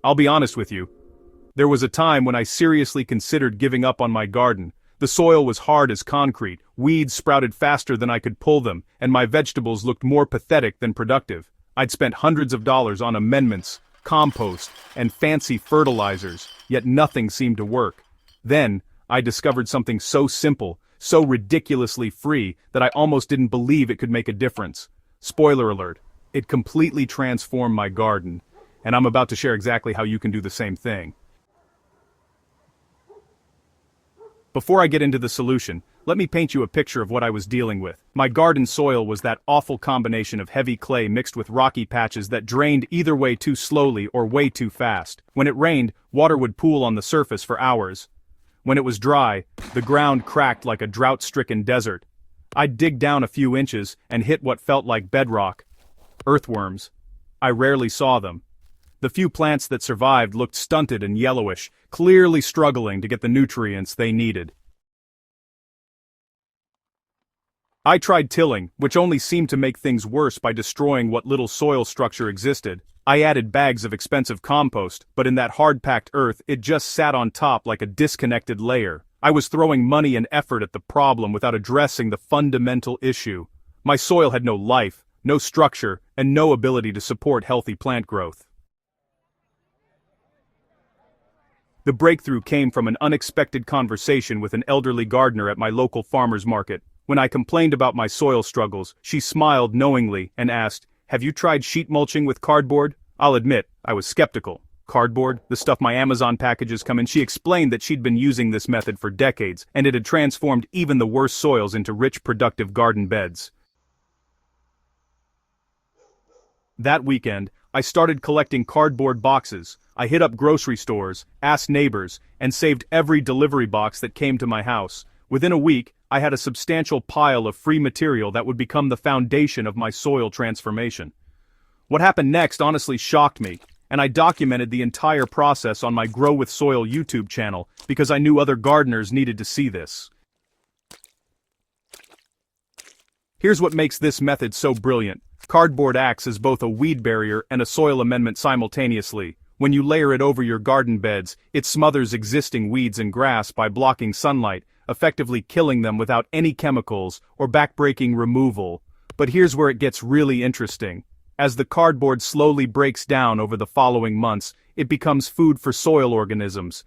I'll be honest with you. There was a time when I seriously considered giving up on my garden. The soil was hard as concrete, weeds sprouted faster than I could pull them, and my vegetables looked more pathetic than productive. I'd spent hundreds of dollars on amendments, compost, and fancy fertilizers, yet nothing seemed to work. Then, I discovered something so simple, so ridiculously free, that I almost didn't believe it could make a difference. Spoiler alert, it completely transformed my garden, and I'm about to share exactly how you can do the same thing. Before I get into the solution, let me paint you a picture of what I was dealing with. My garden soil was that awful combination of heavy clay mixed with rocky patches that drained either way too slowly or way too fast. When it rained, water would pool on the surface for hours. When it was dry, the ground cracked like a drought-stricken desert. I'd dig down a few inches and hit what felt like bedrock. Earthworms. I rarely saw them. The few plants that survived looked stunted and yellowish, clearly struggling to get the nutrients they needed. I tried tilling, which only seemed to make things worse by destroying what little soil structure existed. I added bags of expensive compost, but in that hard-packed earth it just sat on top like a disconnected layer. I was throwing money and effort at the problem without addressing the fundamental issue. My soil had no life, no structure, and no ability to support healthy plant growth. The breakthrough came from an unexpected conversation with an elderly gardener at my local farmer's market. When I complained about my soil struggles, she smiled knowingly and asked, "Have you tried sheet mulching with cardboard?" I'll admit, I was skeptical. Cardboard, the stuff my Amazon packages come in. She explained that she'd been using this method for decades, and it had transformed even the worst soils into rich, productive garden beds. That weekend, I started collecting cardboard boxes. I hit up grocery stores, asked neighbors, and saved every delivery box that came to my house. Within a week, I had a substantial pile of free material that would become the foundation of my soil transformation. What happened next honestly shocked me, and I documented the entire process on my Grow with Soil YouTube channel because I knew other gardeners needed to see this. Here's what makes this method so brilliant. Cardboard acts as both a weed barrier and a soil amendment simultaneously. When you layer it over your garden beds, it smothers existing weeds and grass by blocking sunlight, effectively killing them without any chemicals or backbreaking removal. But here's where it gets really interesting. As the cardboard slowly breaks down over the following months, it becomes food for soil organisms.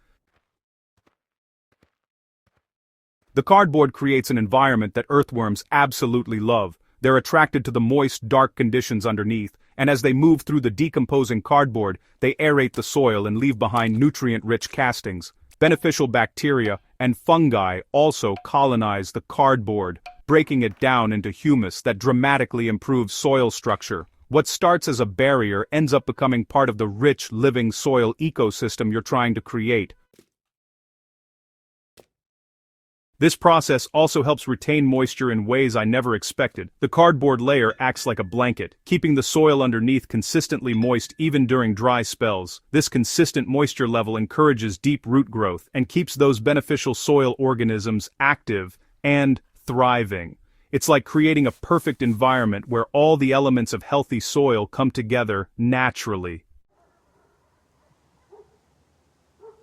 The cardboard creates an environment that earthworms absolutely love. They're attracted to the moist, dark conditions underneath, and as they move through the decomposing cardboard, they aerate the soil and leave behind nutrient-rich castings. Beneficial bacteria and fungi also colonize the cardboard, breaking it down into humus that dramatically improves soil structure. What starts as a barrier ends up becoming part of the rich, living soil ecosystem you're trying to create. This process also helps retain moisture in ways I never expected. The cardboard layer acts like a blanket, keeping the soil underneath consistently moist even during dry spells. This consistent moisture level encourages deep root growth and keeps those beneficial soil organisms active and thriving. It's like creating a perfect environment where all the elements of healthy soil come together naturally.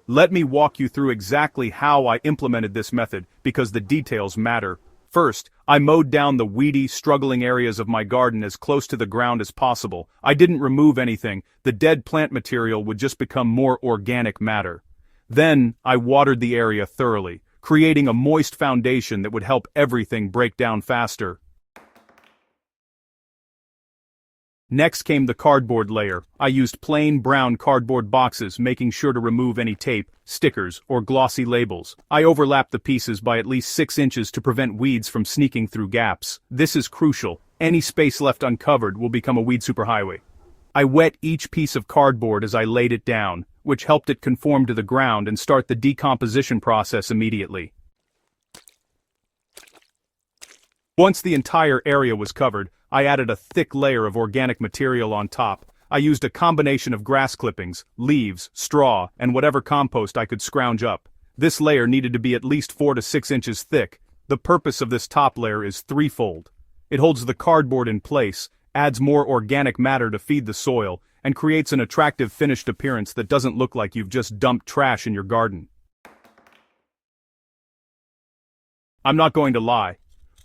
Let me walk you through exactly how I implemented this method, because the details matter. First, I mowed down the weedy, struggling areas of my garden as close to the ground as possible. I didn't remove anything. The dead plant material would just become more organic matter. Then, I watered the area thoroughly, creating a moist foundation that would help everything break down faster. Next came the cardboard layer. I used plain brown cardboard boxes, making sure to remove any tape, stickers, or glossy labels. I overlapped the pieces by at least 6 inches to prevent weeds from sneaking through gaps. This is crucial. Any space left uncovered will become a weed superhighway. I wet each piece of cardboard as I laid it down, which helped it conform to the ground and start the decomposition process immediately. Once the entire area was covered, I added a thick layer of organic material on top. I used a combination of grass clippings, leaves, straw, and whatever compost I could scrounge up. This layer needed to be at least 4 to 6 inches thick. The purpose of this top layer is threefold. It holds the cardboard in place, adds more organic matter to feed the soil, and creates an attractive finished appearance that doesn't look like you've just dumped trash in your garden. I'm not going to lie.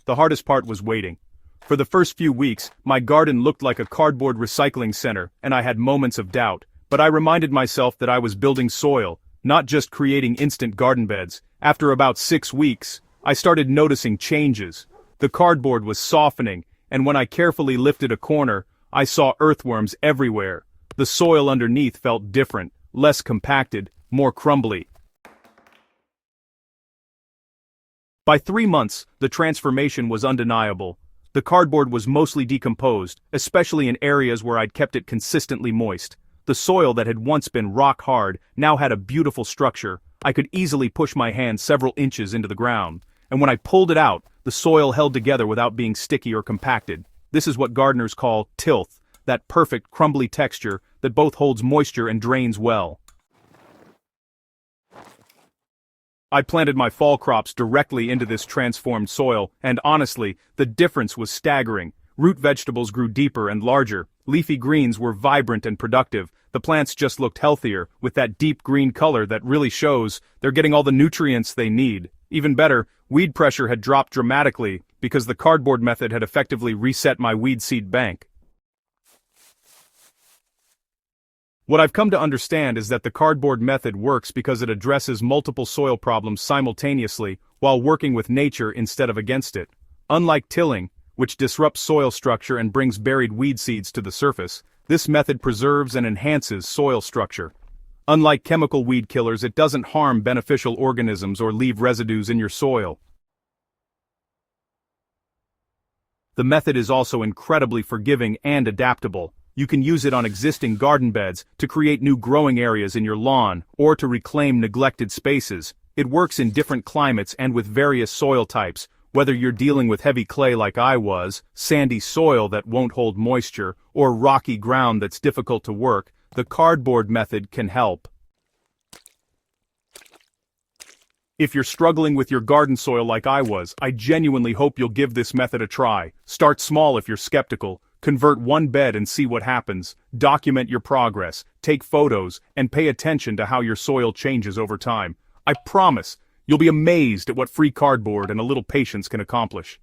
The hardest part was waiting. For the first few weeks, my garden looked like a cardboard recycling center, and I had moments of doubt, but I reminded myself that I was building soil, not just creating instant garden beds. After about 6 weeks, I started noticing changes. The cardboard was softening, and when I carefully lifted a corner, I saw earthworms everywhere. The soil underneath felt different, less compacted, more crumbly. By 3 months, the transformation was undeniable. The cardboard was mostly decomposed, especially in areas where I'd kept it consistently moist. The soil that had once been rock hard now had a beautiful structure. I could easily push my hand several inches into the ground, and when I pulled it out, the soil held together without being sticky or compacted. This is what gardeners call tilth, that perfect crumbly texture that both holds moisture and drains well. I planted my fall crops directly into this transformed soil, and honestly, the difference was staggering. Root vegetables grew deeper and larger, leafy greens were vibrant and productive, the plants just looked healthier, with that deep green color that really shows they're getting all the nutrients they need. Even better, weed pressure had dropped dramatically, because the cardboard method had effectively reset my weed seed bank. What I've come to understand is that the cardboard method works because it addresses multiple soil problems simultaneously while working with nature instead of against it. Unlike tilling, which disrupts soil structure and brings buried weed seeds to the surface, this method preserves and enhances soil structure. Unlike chemical weed killers, it doesn't harm beneficial organisms or leave residues in your soil. The method is also incredibly forgiving and adaptable. You can use it on existing garden beds to create new growing areas in your lawn or to reclaim neglected spaces. It works in different climates and with various soil types, whether you're dealing with heavy clay like I was, sandy soil that won't hold moisture, or rocky ground that's difficult to work. The cardboard method can help. If you're struggling with your garden soil like I was, I genuinely hope you'll give this method a try. Start small if you're skeptical. Convert one bed and see what happens. Document your progress, take photos, and pay attention to how your soil changes over time. I promise, you'll be amazed at what free cardboard and a little patience can accomplish.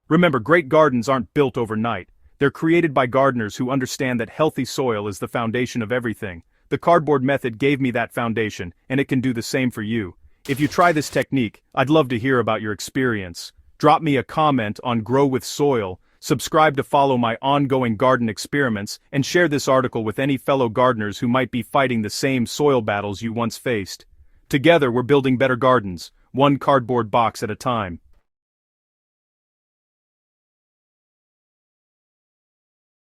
Remember, great gardens aren't built overnight. They're created by gardeners who understand that healthy soil is the foundation of everything. The cardboard method gave me that foundation, and it can do the same for you. If you try this technique, I'd love to hear about your experience. Drop me a comment on Grow with Soil, subscribe to follow my ongoing garden experiments, and share this article with any fellow gardeners who might be fighting the same soil battles you once faced. Together we're building better gardens, one cardboard box at a time.